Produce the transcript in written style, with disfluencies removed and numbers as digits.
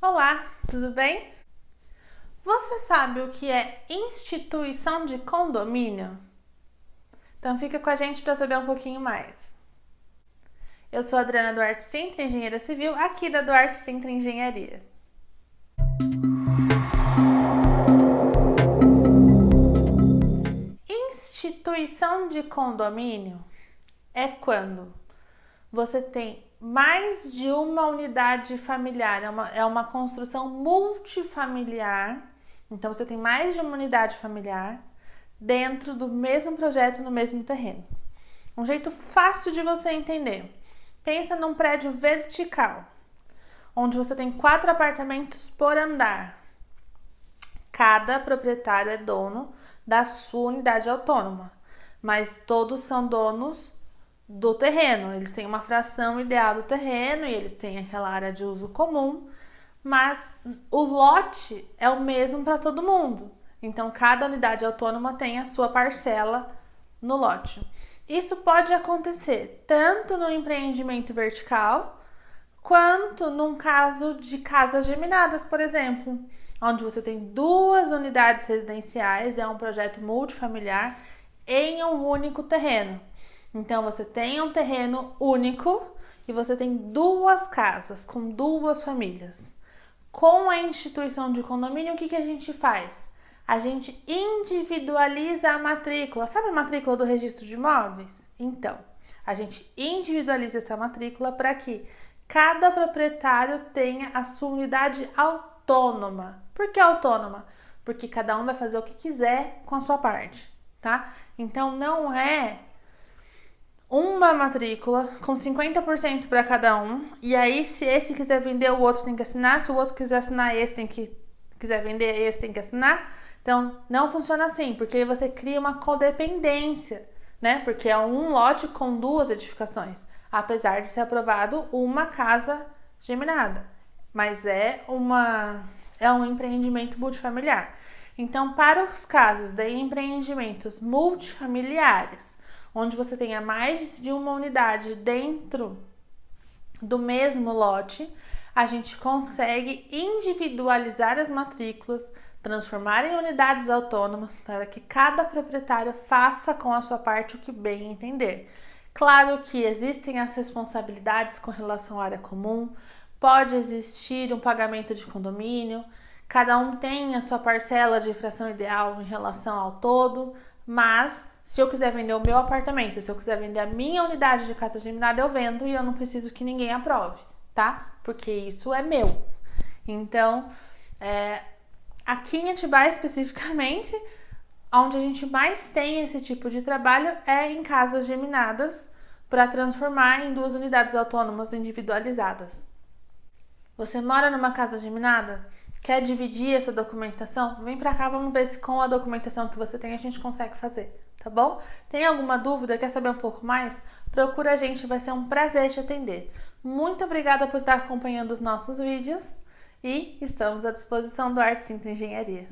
Olá, tudo bem? Você sabe o que é instituição de condomínio? Então fica com a gente para saber um pouquinho mais. Eu sou a Adriana Duarte Sintra, engenheira civil, aqui da Duarte Sintra Engenharia. Instituição de condomínio é quando você tem mais de uma unidade familiar, é uma construção multifamiliar. Então você tem mais de uma unidade familiar dentro do mesmo projeto, no mesmo terreno. Um jeito fácil de você entender. Pensa num prédio vertical, onde você tem 4 apartamentos por andar. Cada proprietário é dono da sua unidade autônoma, mas todos são donos do terreno. Eles têm uma fração ideal do terreno e eles têm aquela área de uso comum, mas o lote é o mesmo para todo mundo. Então, cada unidade autônoma tem a sua parcela no lote. Isso pode acontecer tanto no empreendimento vertical, quanto num caso de casas geminadas, por exemplo, onde você tem 2 unidades residenciais, é um projeto multifamiliar em um único terreno. Então, você tem um terreno único e você tem 2 casas com 2 famílias. Com a instituição de condomínio, o que a gente faz? A gente individualiza a matrícula. Sabe a matrícula do registro de imóveis? Então, a gente individualiza essa matrícula para que cada proprietário tenha a sua unidade autônoma. Por que autônoma? Porque cada um vai fazer o que quiser com a sua parte, tá? Então, não é uma matrícula com 50% para cada um, e aí se esse quiser vender, o outro tem que assinar, se o outro quiser assinar, quiser vender, esse tem que assinar. Então, não funciona assim, porque aí você cria uma codependência, né? Porque é um lote com 2 edificações, apesar de ser aprovado uma casa geminada, mas é um empreendimento multifamiliar. Então, para os casos de empreendimentos multifamiliares, onde você tenha mais de uma unidade dentro do mesmo lote, a gente consegue individualizar as matrículas, transformar em unidades autônomas para que cada proprietário faça com a sua parte o que bem entender. Claro que existem as responsabilidades com relação à área comum, pode existir um pagamento de condomínio, cada um tem a sua parcela de fração ideal em relação ao todo, mas se eu quiser vender o meu apartamento, se eu quiser vender a minha unidade de casa geminada, eu vendo e eu não preciso que ninguém aprove, tá? Porque isso é meu. Então, aqui em Atibaia especificamente, onde a gente mais tem esse tipo de trabalho é em casas geminadas para transformar em 2 unidades autônomas individualizadas. Você mora numa casa geminada? Quer dividir essa documentação? Vem pra cá, vamos ver se com a documentação que você tem a gente consegue fazer, tá bom? Tem alguma dúvida? Quer saber um pouco mais? Procura a gente, vai ser um prazer te atender. Muito obrigada por estar acompanhando os nossos vídeos e estamos à disposição do Duarte Sintra Engenharia.